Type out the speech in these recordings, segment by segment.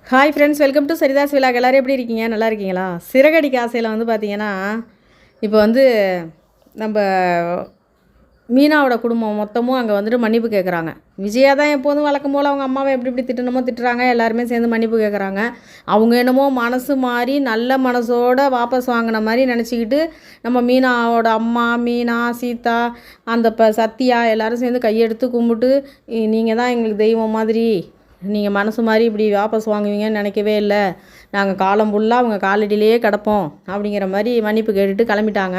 Hi friends, welcome to Saritha's vlog. எல்லோரும் எப்படி இருக்கீங்க? நல்லா இருக்கீங்களா? சிறகடிக்க ஆசையில் பார்த்தீங்கன்னா, இப்போ நம்ம மீனாவோட குடும்பம் மொத்தமும் அங்கே மன்னிப்பு கேட்குறாங்க. விஜயா தான் எப்போதும் வழக்கம் போல் அவங்க அம்மாவை எப்படி திட்டணுமோ திட்டுறாங்க. எல்லாருமே சேர்ந்து மன்னிப்பு கேட்குறாங்க. அவங்க என்னமோ மனசு மாறி நல்ல மனசோடு வாபஸ் வாங்கின மாதிரி நினச்சிக்கிட்டு, நம்ம மீனாவோட அம்மா, மீனா, சீதா, அந்த சத்யா எல்லோரும் சேர்ந்து கையெடுத்து கும்பிட்டு, நீங்கள் தான் எங்களுக்கு தெய்வம் மாதிரி, நீங்கள் மனசு மாதிரி இப்படி வாபஸ் வாங்குவீங்கன்னு நினைக்கவே இல்லை, நாங்கள் காலம் ஃபுல்லாக அவங்க காலடியிலேயே கிடப்போம் அப்படிங்கிற மாதிரி மன்னிப்பு கேட்டுட்டு கிளம்பிட்டாங்க.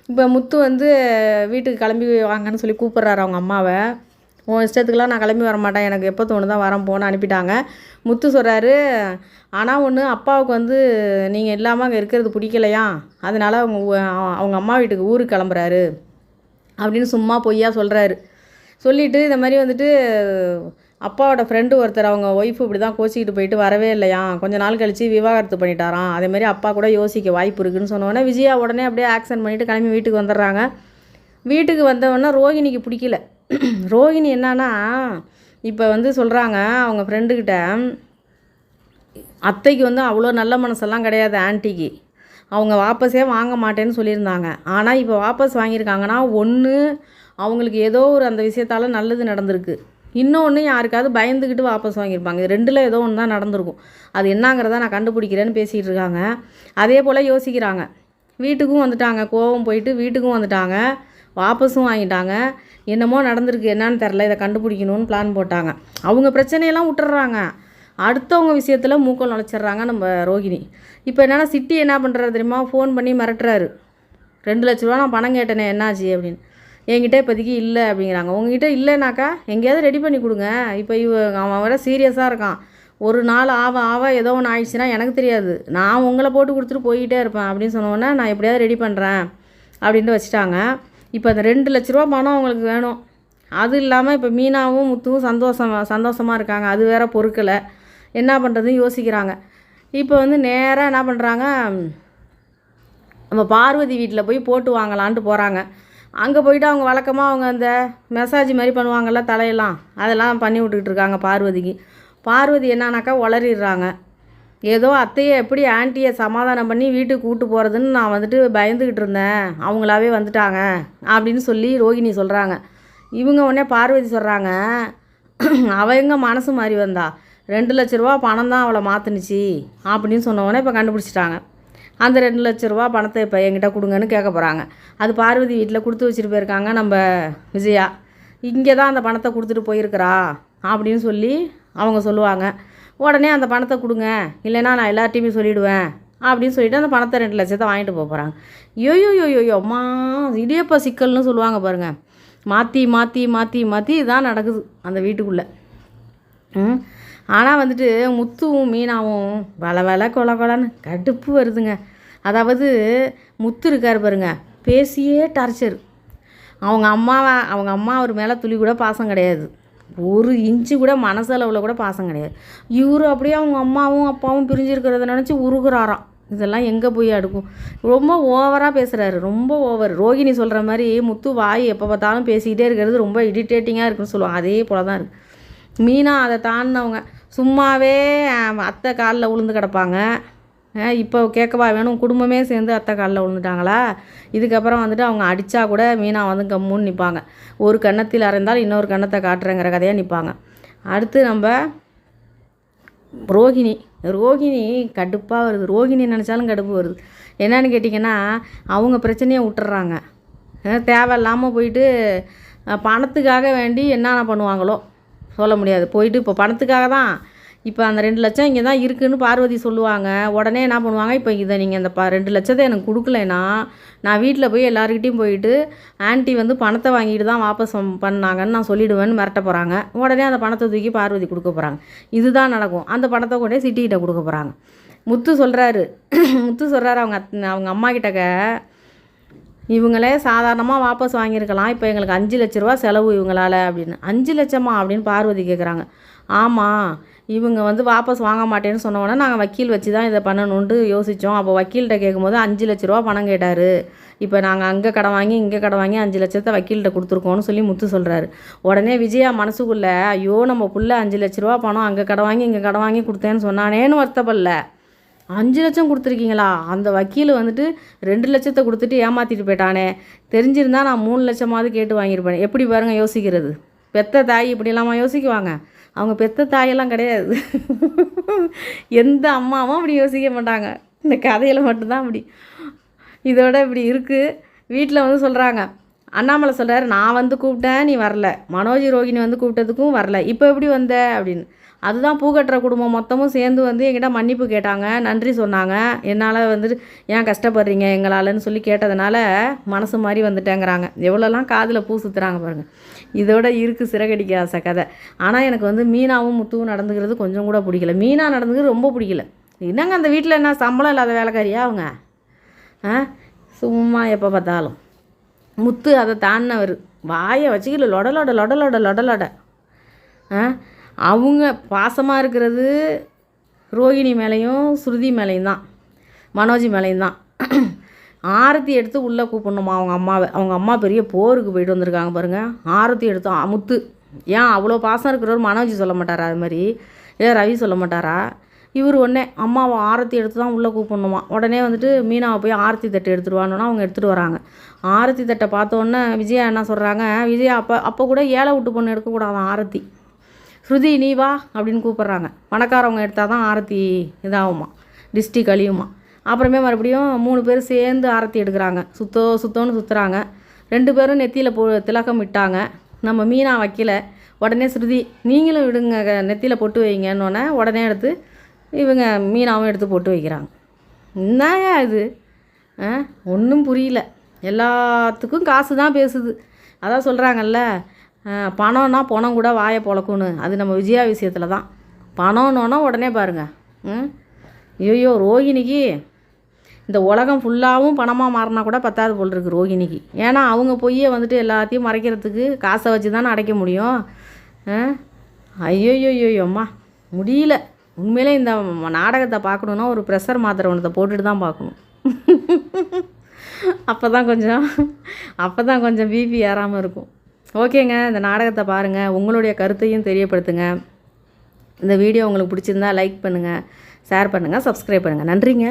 இப்போ முத்து வீட்டுக்கு கிளம்பி வாங்கன்னு சொல்லி கூப்பிட்றாரு அவங்க அம்மாவை. உன் இஷ்டத்துக்குலாம் நான் கிளம்பி வர மாட்டேன், எனக்கு எப்போ தோணுதான் வரேன் போன்னு அனுப்பிட்டாங்க. முத்து சொல்கிறாரு, ஆனால் ஒன்று, அப்பாவுக்கு நீங்கள் இல்லாமல் அங்கே இருக்கிறது பிடிக்கலையா, அதனால் அவங்க அம்மா வீட்டுக்கு ஊருக்கு கிளம்புறாரு அப்படின்னு சும்மா பொய்யா சொல்கிறாரு. சொல்லிவிட்டு இந்த மாதிரி அப்பாவோட ஃப்ரெண்டு ஒருத்தர் அவங்க ஒய்ஃபு இப்படி தான் கோச்சிக்கிட்டு போயிட்டு வரவே இல்லையா, கொஞ்சம் நாள் கழித்து விவாகரத்து பண்ணிட்டாராம், அதேமாதிரி அப்பா கூட யோசிக்க வாய்ப்பு இருக்குதுன்னு சொன்னோடனே விஜயா உடனே அப்படியே ஆக்ஷன் பண்ணிவிட்டு கிளம்பி வீட்டுக்கு வந்துடுறாங்க. வீட்டுக்கு வந்தவொடனே ரோகிணிக்கு பிடிக்கல. ரோகிணி என்னன்னா, இப்போ சொல்கிறாங்க அவங்க ஃப்ரெண்டுக்கிட்ட, அத்தைக்கு அவ்வளோ நல்ல மனசெல்லாம் கிடையாது ஆன்ட்டிக்கு, அவங்க வாபஸே வாங்க மாட்டேன்னு சொல்லியிருந்தாங்க. ஆனால் இப்போ வாபஸ் வாங்கியிருக்காங்கன்னா, ஒன்று அவங்களுக்கு ஏதோ ஒரு அந்த விஷயத்தால் நல்லது நடந்திருக்கு, இன்னொன்று யாருக்காவது பயந்துக்கிட்டு வாபஸ் வாங்கியிருப்பாங்க. இது ரெண்டில் ஏதோ ஒன்று தான் நடந்திருக்கும். அது என்னங்கிறத நான் கண்டுபிடிக்கிறேன்னு பேசிகிட்டு இருக்காங்க. அதே போல் யோசிக்கிறாங்க. வீட்டுக்கும் வந்துட்டாங்க, கோவம் போயிட்டு வீட்டுக்கும் வந்துட்டாங்க, வாபஸும் வாங்கிட்டாங்க. என்னமோ நடந்திருக்கு, என்னான்னு தெரில, இதை கண்டுபிடிக்கணும்னு பிளான் போட்டாங்க. அவங்க பிரச்சனையெல்லாம் விட்டுறாங்க, அடுத்தவங்க விஷயத்தில் மூக்கம் நுழைச்சிட்றாங்க நம்ம ரோகிணி. இப்போ என்னென்னா, சிட்டி என்ன பண்ணுறாரு தெரியுமா, ஃபோன் பண்ணி மிரட்டுறாரு. 2 லட்ச ரூபா நான் பணம் கேட்டேனே என்னாச்சு அப்படின்னு. என்கிட்ட இப்போதைக்கு இல்லை அப்படிங்கிறாங்க. உங்ககிட்ட இல்லைனாக்கா எங்கேயாவது ரெடி பண்ணி கொடுங்க. இப்போ அவன் வர சீரியஸாக இருக்கான். ஒரு நாள் ஆவ ஏதோ ஒன்று ஆயிடுச்சுன்னா எனக்கு தெரியாது, நான் உங்களை போட்டு கொடுத்துட்டு போய்கிட்டே இருப்பேன் அப்படின்னு சொன்னோன்னே, நான் எப்படியாவது ரெடி பண்ணுறேன் அப்படின்ட்டு வச்சுட்டாங்க. இப்போ அந்த 2 லட்ச ரூபா பணம் அவங்களுக்கு வேணும். அது இல்லாமல் இப்போ மீனாவும் முத்துவும் சந்தோஷமாக இருக்காங்க. அது வேற பொறுக்கலை. என்ன பண்ணுறதுன்னு யோசிக்கிறாங்க. இப்போ நேராக என்ன பண்ணுறாங்க, நம்ம பார்வதி வீட்டில் போய் போட்டு வாங்கலான்ட்டு போகிறாங்க. அங்கே போய்ட்டு அவங்க வழக்கமாக அவங்க அந்த மெசாஜ் மாதிரி பண்ணுவாங்கள்ல தலையெல்லாம், அதெல்லாம் பண்ணி விட்டுக்கிட்டு இருக்காங்க பார்வதிக்கு. பார்வதி என்னன்னாக்கா உளறிடுறாங்க. ஏதோ அத்தையை எப்படி ஆன்ட்டியை சமாதானம் பண்ணி வீட்டுக்கு கூப்பிட்டு போகிறதுன்னு நான் பயந்துக்கிட்டு இருந்தேன், அவங்களாவே வந்துட்டாங்க அப்படின்னு சொல்லி ரோகிணி சொல்கிறாங்க. இவங்க உடனே பார்வதி சொல்கிறாங்க, அவள் எங்கே மனசு மாறி வந்தா, 2 லட்ச ரூபா பணம் தான் அவளை மாற்றுனுச்சு அப்படின்னு சொன்ன உடனே இப்போ கண்டுபிடிச்சிட்டாங்க. அந்த 2 லட்ச ரூபா பணத்தை இப்போ என்கிட்ட கொடுங்கன்னு கேட்க போகிறாங்க. அது பார்வதி வீட்டில் கொடுத்து வச்சுட்டு போயிருக்காங்க நம்ம விஜயா. இங்கே தான் அந்த பணத்தை கொடுத்துட்டு போயிருக்கிறா அப்படின்னு சொல்லி அவங்க சொல்லுவாங்க. உடனே அந்த பணத்தை கொடுங்க, இல்லைன்னா நான் எல்லார்ட்டையுமே சொல்லிவிடுவேன் அப்படின்னு சொல்லிவிட்டு அந்த பணத்தை 2 லட்சத்தை வாங்கிட்டு போகிறாங்க. யோயோ அம்மா, இடியப்பா சிக்கல்னு சொல்லுவாங்க பாருங்கள், மாற்றி மாற்றி மாற்றி மாற்றி இதான் நடக்குது அந்த வீட்டுக்குள்ளே. ஆனால் முத்துவும் மீனாவும் வள கொலன்னு கடுப்பு வருதுங்க. அதாவது முத்து இருக்கார் பாருங்க, பேசியே டார்ச்சர். அவங்க அம்மா அவர் மேலே துளி கூட பாசம் கிடையாது, 1 இன்ச்சு கூட மனசளவில் கூட பாசம் கிடையாது. இவரு அப்படியே அவங்க அம்மாவும் அப்பாவும் பிரிஞ்சிருக்கிறத நினச்சி உருகுறாராம். இதெல்லாம் எங்கே போய் அடுக்கும். ரொம்ப ஓவராக பேசுகிறாரு, ரொம்ப ஓவர். ரோகிணி சொல்கிற மாதிரி முத்து வாய் எப்போ பார்த்தாலும் பேசிக்கிட்டே இருக்கிறது ரொம்ப இரிட்டேட்டிங்காக இருக்குன்னு சொல்லுவாங்க. அதே போல் தான் இருக்குது. மீனா அதை தாண்டினவங்க, சும்மாவே அத்தை காலில் விழுந்து கிடப்பாங்க. இப்போ கேட்கவா வேணும், குடும்பமே சேர்ந்து அத்தை காலில் விழுந்துட்டாங்களா. இதுக்கப்புறம் அவங்க அடித்தா கூட மீனா கம்முன்னு நிற்பாங்க. ஒரு கன்னத்தில் அறைந்தால் இன்னொரு கன்னத்தை காட்டுறேங்கிற கதையாக நிற்பாங்க. அடுத்து நம்ம ரோகிணி கடுப்பாக வருது. ரோகிணி நினச்சாலும் கடுப்பு வருது. என்னன்னு கேட்டிங்கன்னா, அவங்க பிரச்சனையை விட்டுறாங்க. தேவையில்லாமல் போயிட்டு பணத்துக்காக வேண்டி என்னென்ன பண்ணுவாங்களோ சொல்ல முடியாது. போயிட்டு இப்போ பணத்துக்காக தான், இப்போ அந்த 2 லட்சம் இங்கே தான் இருக்குதுன்னு பார்வதி சொல்லுவாங்க. உடனே என்ன பண்ணுவாங்க, இப்போ இதை நீங்கள் அந்த 2 லட்சத்தை எனக்கு கொடுக்கலைன்னா நான் வீட்டில் போய் எல்லாருக்கிட்டையும் போயிட்டு ஆன்ட்டி பணத்தை வாங்கிட்டு தான் வாபஸ் பண்ணாங்கன்னு நான் சொல்லிவிடுவேன்னு மிரட்ட போகிறாங்க. உடனே அந்த பணத்தை தூக்கி பார்வதி கொடுக்க போகிறாங்க. இதுதான் நடக்கும். அந்த பணத்தை கொண்டே சிட்டிகிட்ட கொடுக்க போகிறாங்க. முத்து சொல்கிறாரு அவங்க அம்மா கிட்டக்க, இவங்களே சாதாரணமாக வாபஸ் வாங்கியிருக்கலாம், இப்போ எங்களுக்கு 5 லட்ச ரூபா செலவு இவங்களால் அப்படின்னு. 5 லட்சமா அப்படின்னு பார்வதி கேட்குறாங்க. ஆமாம், இவங்க வந்து வாபஸ் வாங்க மாட்டேன்னு சொன்ன உடனே நாங்கள் வக்கீல் வச்சு தான் இதை பண்ணணுன்ட்டு யோசித்தோம். அப்போ வக்கீல்கிட்ட கேட்கும்போது 5 லட்ச ரூபா பணம் கேட்டார். இப்போ நாங்கள் அங்கே கடன் வாங்கி இங்கே கடன் வாங்கி 5 லட்சத்தை வக்கீல்கிட்ட கொடுத்துருக்கோன்னு சொல்லி முத்து சொல்கிறாரு. உடனே விஜயா மனசுக்குள்ளே ஐயோ நம்ம புள்ள 5 லட்ச ரூபா பணம் அங்கே கடன் வாங்கி இங்கே கடன் வாங்கி கொடுத்தேன்னு சொன்னானேன்னு வருத்தப்படல. 5 லட்சம் கொடுத்துருக்கீங்களா? அந்த வக்கீல் வந்துட்டு 2 லட்சத்தை கொடுத்துட்டு ஏமாற்றிட்டு போயிட்டானே, தெரிஞ்சிருந்தா நான் 3 லட்சமாவது கேட்டு வாங்கியிருப்பேன். எப்படி பாருங்கள் யோசிக்கிறது. பெத்த தாய் இப்படி இல்லாமல் யோசிக்குவாங்க? அவங்க பெத்த தாயெல்லாம் கிடையாது. எந்த அம்மாவும் அப்படி யோசிக்க மாட்டாங்க. இந்த கதையில் மட்டும்தான் அப்படி. இதோட இப்படி இருக்குது. வீட்டில் வந்து சொல்கிறாங்க, அண்ணாமலை சொல்கிறார், நான் வந்து கூப்பிட்டேன் நீ வரல, மனோஜ் ரோகிணி வந்து கூப்பிட்டதுக்கும் வரல, இப்போ எப்படி வந்த அப்படின்னு. அதுதான் பூக்கட்டுற குடும்பம் மொத்தமும் சேர்ந்து வந்து என்கிட்ட மன்னிப்பு கேட்டாங்க, நன்றி சொன்னாங்க, என்னால் வந்துட்டு ஏன் கஷ்டப்படுறீங்க எங்களாலன்னு சொல்லி கேட்டதுனால மனசு மாதிரி வந்துட்டேங்கிறாங்க. எவ்வளோலாம் காதில் பூ சுற்றுறாங்க பாருங்கள். இதோட இருக்குது சிறகடிக்க ஆசை கதை. ஆனால் எனக்கு வந்து மீனாவும் முத்துவும் நடந்துக்கிறது கொஞ்சம் கூட பிடிக்கல. மீனா நடந்துக்கிறது ரொம்ப பிடிக்கல. என்னங்க அந்த வீட்டில் என்ன சம்பளம் இல்லாத வேலைக்காரியா அவங்க? சும்மா எப்போ பார்த்தாலும். முத்து அதை தாண்டினவர், வாயை வச்சுக்கல லொடலோட லொடலோட லொடலோட. அவங்க பாசமாக இருக்கிறது ரோகிணி மேலேயும் ஸ்ருதி மேலேயும் தான், மனோஜ் மேலேயும் தான். ஆரத்தி எடுத்து உள்ளே கூப்பிடணுமா அவங்க அம்மாவை. அவங்க அம்மா பெரிய போருக்கு போயிட்டு வந்திருக்காங்க பாருங்கள். ஆரத்தி எடுத்தோம் முத்து. ஏன் அவ்வளோ பாசம் இருக்கிறவர் மனோஜ் சொல்ல மாட்டாரா? அது மாதிரி இல்லை ரவி சொல்ல மாட்டாரா? இவர் உடனே அம்மாவை ஆரத்தி எடுத்து தான் உள்ளே கூப்பிடணுமா. உடனே வந்துட்டு மீனாவை போய் ஆரத்தி தட்டை எடுத்துகிட்டு அவங்க எடுத்துகிட்டு வராங்க. ஆரத்தி தட்டை பார்த்தோன்னே விஜயா என்ன சொல்கிறாங்க, விஜயா அப்போ கூட ஏழை விட்டு பொண்ணு எடுக்கக்கூடாதான் ஆரத்தி. ஸ்ருதி நீ வா அப்படின்னு கூப்பிட்றாங்க. பணக்காரவங்க எடுத்தால் தான் ஆரத்தி இதாகுமா, டிஸ்ட்ரிக் அழியுமா. அப்புறமே மறுபடியும் 3 பேர் சேர்ந்து ஆரத்தி எடுக்கிறாங்க. சுத்தோன்னு சுற்றுறாங்க. 2 பேரும் நெத்தியில் திலகம் விட்டாங்க. நம்ம மீனா வைக்கல. உடனே ஸ்ருதி நீங்களும் விடுங்க, நெத்தியில் பொட்டு வைங்கன்னொன்னே உடனே எடுத்து இவங்க மீனாவும் எடுத்து பொட்டு வைக்கிறாங்க. என்னயா இது? ஒன்றும் புரியல. எல்லாத்துக்கும் காசு தான் பேசுது. அதான் சொல்கிறாங்கல்ல, பணம்னா பணம் கூட வாயை பொழக்குன்னு. அது நம்ம விஜயா விஷயத்தில் தான். பணம்னோன்னா உடனே பாருங்கள். ஐயோ ரோகிணிக்கு இந்த உலகம் ஃபுல்லாகவும் பணமாக மாறினா கூட பத்தாது போல் இருக்குது ரோகிணிக்கு. ஏன்னா அவங்க பொய்யை வந்துட்டு எல்லாத்தையும் மறைக்கிறதுக்கு காசை வச்சு தானே அடைக்க முடியும். ஐயோயோயோயோம்மா முடியல. உண்மையிலே இந்த நாடகத்தை பார்க்கணுன்னா ஒரு ப்ரெஷர் மாத்திரை ஒன்றத்தை போட்டுட்டு தான் பார்க்கணும். அப்போ தான் கொஞ்சம் பிபி ஏறாமல் இருக்கும். ஓகேங்க, இந்த நாடகத்தை பாருங்கள். உங்களுடைய கருத்தையும் தெரியப்படுத்துங்க. இந்த வீடியோ உங்களுக்கு பிடிச்சிருந்தா லைக் பண்ணுங்கள், ஷேர் பண்ணுங்கள், சப்ஸ்கிரைப் பண்ணுங்கள். நன்றிங்க.